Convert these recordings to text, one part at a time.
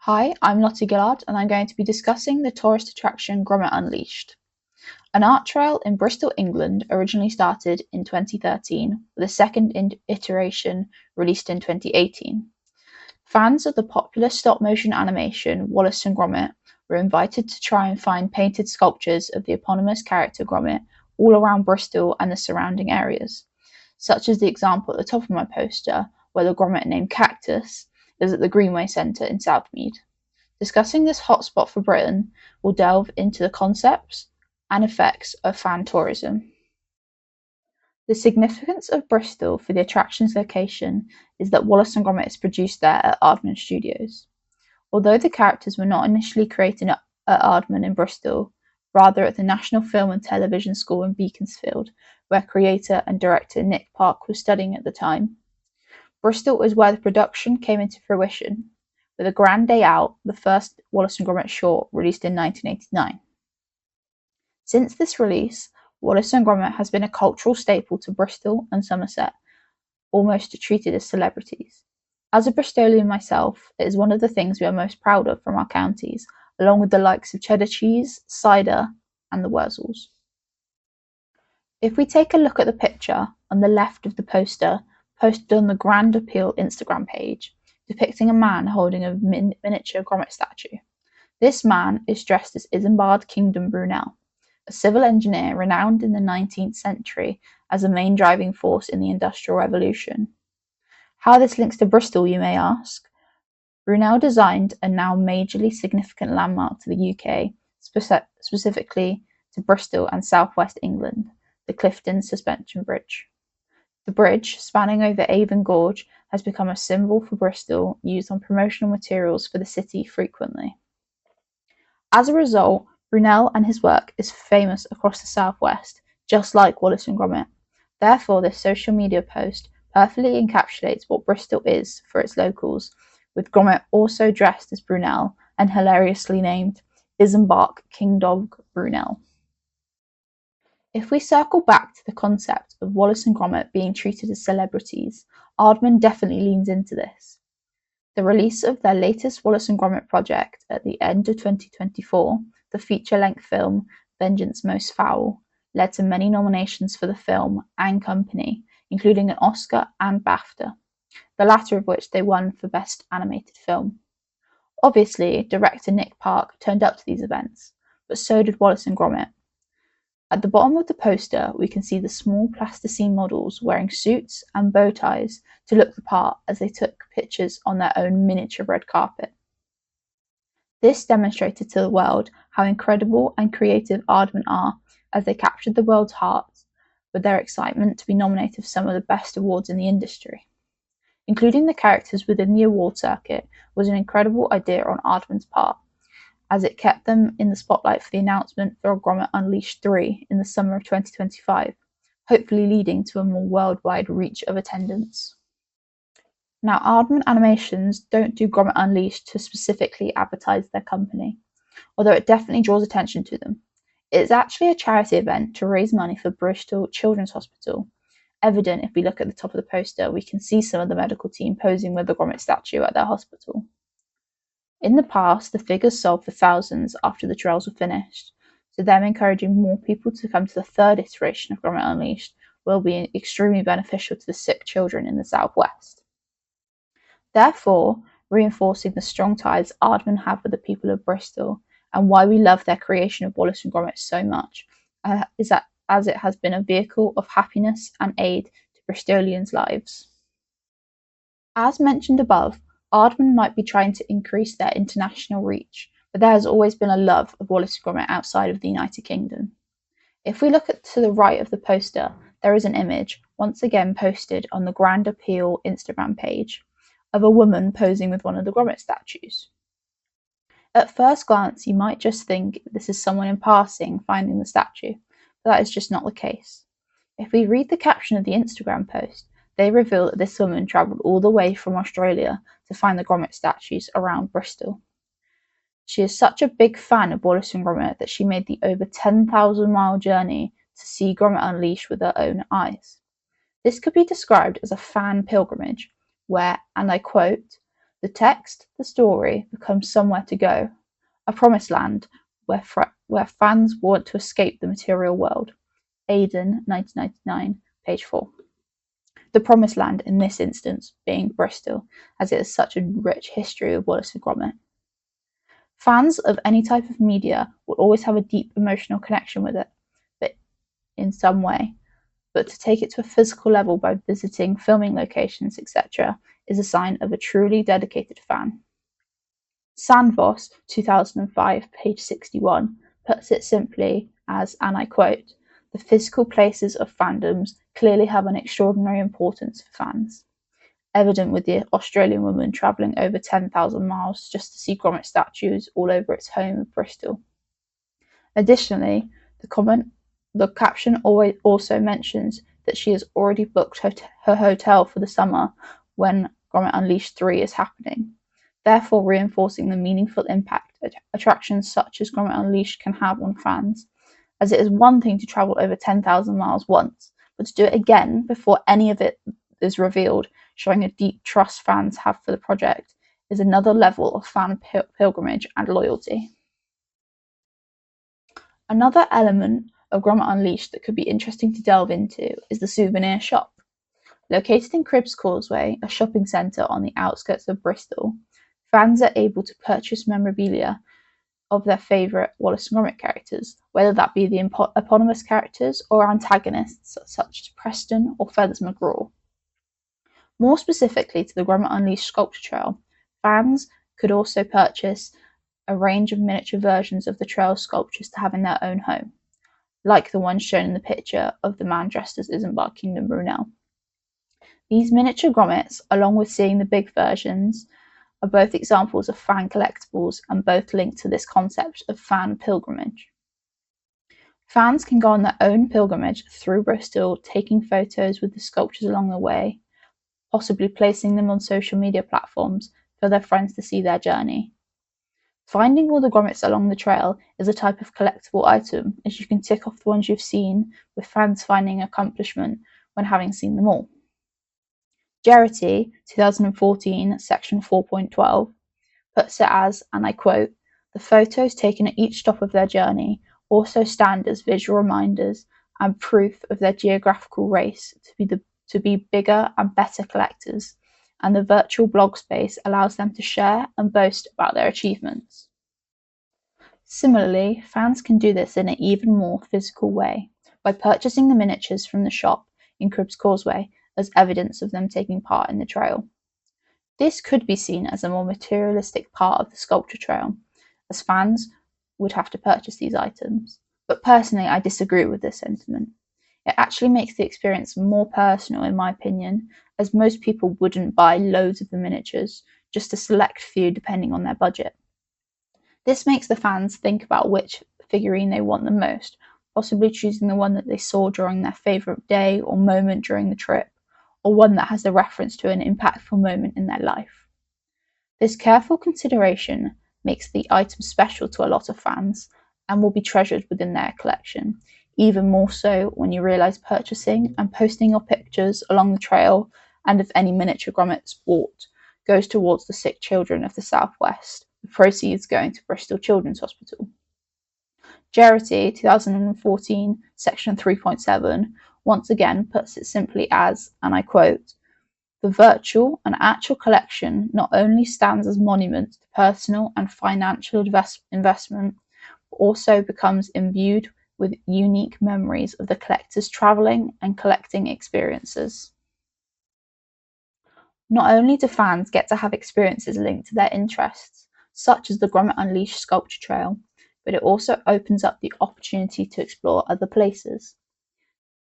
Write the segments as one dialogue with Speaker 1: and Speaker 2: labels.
Speaker 1: Hi, I'm Lottie Gillard and I'm going to be discussing the tourist attraction Gromit Unleashed. An art trail in Bristol, England originally started in 2013 with a second iteration released in 2018. Fans of the popular stop-motion animation Wallace and Gromit were invited to try and find painted sculptures of the eponymous character Gromit all around Bristol and the surrounding areas, such as the example at the top of my poster where the Gromit named Cactus is at the Greenway Centre in Southmead. Discussing this hotspot for Britain will delve into the concepts and effects of fan tourism. The significance of Bristol for the attraction's location is that Wallace and Gromit is produced there at Aardman Studios. Although the characters were not initially created at Aardman in Bristol, rather at the National Film and Television School in Beaconsfield, where creator and director Nick Park was studying at the time. Bristol is where the production came into fruition, with A Grand Day Out, the first Wallace and Gromit short, released in 1989. Since this release, Wallace and Gromit has been a cultural staple to Bristol and Somerset, almost treated as celebrities. As a Bristolian myself, it is one of the things we are most proud of from our counties, along with the likes of cheddar cheese, cider, and the Wurzels. If we take a look at the picture on the left of the poster, posted on the Grand Appeal Instagram page, depicting a man holding a miniature Gromit statue. This man is dressed as Isambard Kingdom Brunel, a civil engineer renowned in the 19th century as a main driving force in the Industrial Revolution. How this links to Bristol, you may ask? Brunel designed a now majorly significant landmark to the UK, specifically to Bristol and southwest England, the Clifton Suspension Bridge. The bridge, spanning over Avon Gorge, has become a symbol for Bristol, used on promotional materials for the city frequently. As a result, Brunel and his work is famous across the southwest, just like Wallace and Gromit. Therefore, this social media post perfectly encapsulates what Bristol is for its locals, with Gromit also dressed as Brunel and hilariously named Isambard King Dog Brunel. If we circle back to the concept of Wallace and Gromit being treated as celebrities, Aardman definitely leans into this. The release of their latest Wallace and Gromit project at the end of 2024, the feature-length film Vengeance Most Foul, led to many nominations for the film and company, including an Oscar and BAFTA, the latter of which they won for Best Animated Film. Obviously, director Nick Park turned up to these events, but so did Wallace and Gromit. At the bottom of the poster, we can see the small plasticine models wearing suits and bow ties to look the part as they took pictures on their own miniature red carpet. This demonstrated to the world how incredible and creative Aardman are as they captured the world's hearts with their excitement to be nominated for some of the best awards in the industry. Including the characters within the award circuit was an incredible idea on Aardman's part, as it kept them in the spotlight for the announcement for Gromit Unleashed 3 in the summer of 2025, hopefully leading to a more worldwide reach of attendance. Now, Aardman Animations don't do Gromit Unleashed to specifically advertise their company, although it definitely draws attention to them. It is actually a charity event to raise money for Bristol Children's Hospital. Evident if we look at the top of the poster, we can see some of the medical team posing with the Gromit statue at their hospital. In the past, the figures sold for thousands after the trails were finished, so them encouraging more people to come to the third iteration of Gromit Unleashed will be extremely beneficial to the sick children in the southwest. Therefore, reinforcing the strong ties Aardman have with the people of Bristol and why we love their creation of Wallace and Gromit so much, is that as it has been a vehicle of happiness and aid to Bristolians' lives. As mentioned above, Aardman might be trying to increase their international reach, but there has always been a love of Wallace and Gromit outside of the United Kingdom. If we look to the right of the poster, there is an image, once again posted on the Grand Appeal Instagram page, of a woman posing with one of the Gromit statues. At first glance, you might just think this is someone in passing finding the statue, but that is just not the case. If we read the caption of the Instagram post, they reveal that this woman travelled all the way from Australia to find the Gromit statues around Bristol. She is such a big fan of Wallace and Gromit that she made the over 10,000-mile journey to see Gromit Unleashed with her own eyes. This could be described as a fan pilgrimage, where, and I quote, The text, the story, becomes somewhere to go, a promised land where fans want to escape the material world. Aidan, 1999, page 4. The promised land in this instance being Bristol, as it has such a rich history of Wallace and Gromit. Fans of any type of media will always have a deep emotional connection with it, but in some way. But to take it to a physical level by visiting filming locations, etc., is a sign of a truly dedicated fan. Sandvoss, 2005, page 61, puts it simply as, and I quote, "The physical places of fandoms clearly have an extraordinary importance for fans, evident with the Australian woman travelling over 10,000 miles just to see Gromit statues all over its home of Bristol." Additionally, the caption also mentions that she has already booked her hotel for the summer when Gromit Unleashed 3 is happening, therefore reinforcing the meaningful impact attractions such as Gromit Unleashed can have on fans, as it is one thing to travel over 10,000 miles once, but to do it again before any of it is revealed, showing a deep trust fans have for the project, is another level of fan pilgrimage and loyalty. Another element of Gromit Unleashed that could be interesting to delve into is the souvenir shop. Located in Cribbs Causeway, a shopping centre on the outskirts of Bristol, fans are able to purchase memorabilia of their favourite Wallace and Gromit characters, whether that be the eponymous characters or antagonists such as Preston or Feathers McGraw. More specifically to the Gromit Unleashed sculpture trail, fans could also purchase a range of miniature versions of the trail sculptures to have in their own home, like the one shown in the picture of the man dressed as Isambard Kingdom Brunel. These miniature Gromits, along with seeing the big versions, are both examples of fan collectibles and both linked to this concept of fan pilgrimage. Fans can go on their own pilgrimage through Bristol, taking photos with the sculptures along the way, possibly placing them on social media platforms for their friends to see their journey. Finding all the Gromits along the trail is a type of collectible item, as you can tick off the ones you've seen, with fans finding accomplishment when having seen them all. Jerity, 2014, section 4.12, puts it as, and I quote, "The photos taken at each stop of their journey also stand as visual reminders and proof of their geographical race to be bigger and better collectors, and the virtual blog space allows them to share and boast about their achievements." Similarly, fans can do this in an even more physical way by purchasing the miniatures from the shop in Cribbs Causeway as evidence of them taking part in the trail. This could be seen as a more materialistic part of the sculpture trail, as fans would have to purchase these items, but personally I disagree with this sentiment. It actually makes the experience more personal in my opinion, as most people wouldn't buy loads of the miniatures, just a select few depending on their budget. This makes the fans think about which figurine they want the most, possibly choosing the one that they saw during their favourite day or moment during the trip, or one that has a reference to an impactful moment in their life. This careful consideration makes the item special to a lot of fans and will be treasured within their collection, even more so when you realise purchasing and posting your pictures along the trail and of any miniature Gromits bought goes towards the sick children of the Southwest, with proceeds going to Bristol Children's Hospital. Jerity, 2014, section 3.7, once again puts it simply as, and I quote, "The virtual and actual collection not only stands as monument to personal and financial investment, but also becomes imbued with unique memories of the collector's travelling and collecting experiences." Not only do fans get to have experiences linked to their interests, such as the Gromit Unleashed sculpture trail, but it also opens up the opportunity to explore other places.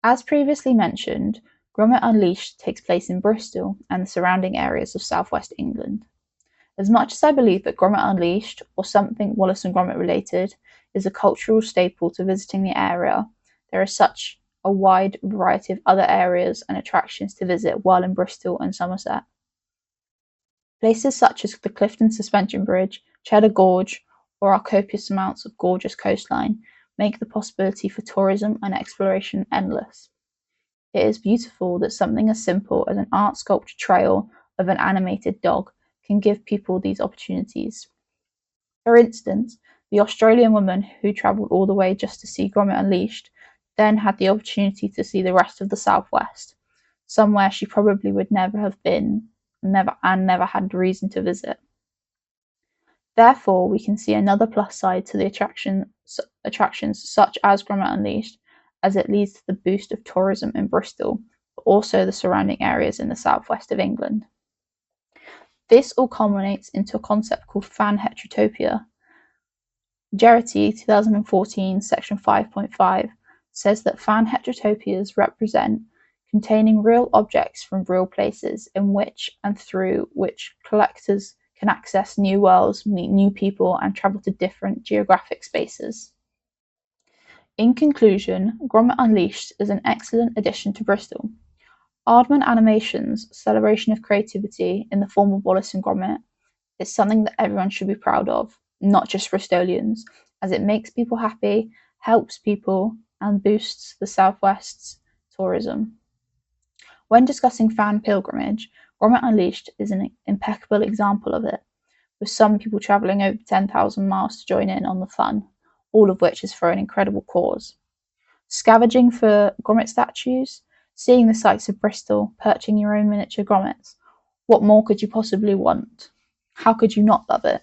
Speaker 1: As previously mentioned, Gromit Unleashed takes place in Bristol and the surrounding areas of southwest England. As much as I believe that Gromit Unleashed, or something Wallace and Gromit related, is a cultural staple to visiting the area, there is such a wide variety of other areas and attractions to visit while in Bristol and Somerset. Places such as the Clifton Suspension Bridge, Cheddar Gorge, or our copious amounts of gorgeous coastline make the possibility for tourism and exploration endless. It is beautiful that something as simple as an art sculpture trail of an animated dog can give people these opportunities. For instance, the Australian woman who travelled all the way just to see Gromit Unleashed then had the opportunity to see the rest of the Southwest, somewhere she probably would never have been never had reason to visit. Therefore, we can see another plus side to the attractions such as Gromit Unleashed, as it leads to the boost of tourism in Bristol, but also the surrounding areas in the southwest of England. This all culminates into a concept called fan heterotopia. Geraghty 2014 section 5.5 says that fan heterotopias represent containing real objects from real places in which and through which collectors can access new worlds, meet new people, and travel to different geographic spaces. In conclusion, Gromit Unleashed is an excellent addition to Bristol. Aardman Animation's celebration of creativity in the form of Wallace and Gromit is something that everyone should be proud of, not just Bristolians, as it makes people happy, helps people, and boosts the Southwest's tourism. When discussing fan pilgrimage, Gromit Unleashed is an impeccable example of it, with some people travelling over 10,000 miles to join in on the fun, all of which is for an incredible cause. Scavenging for Gromit statues, seeing the sights of Bristol, purchasing your own miniature Gromits. What more could you possibly want? How could you not love it?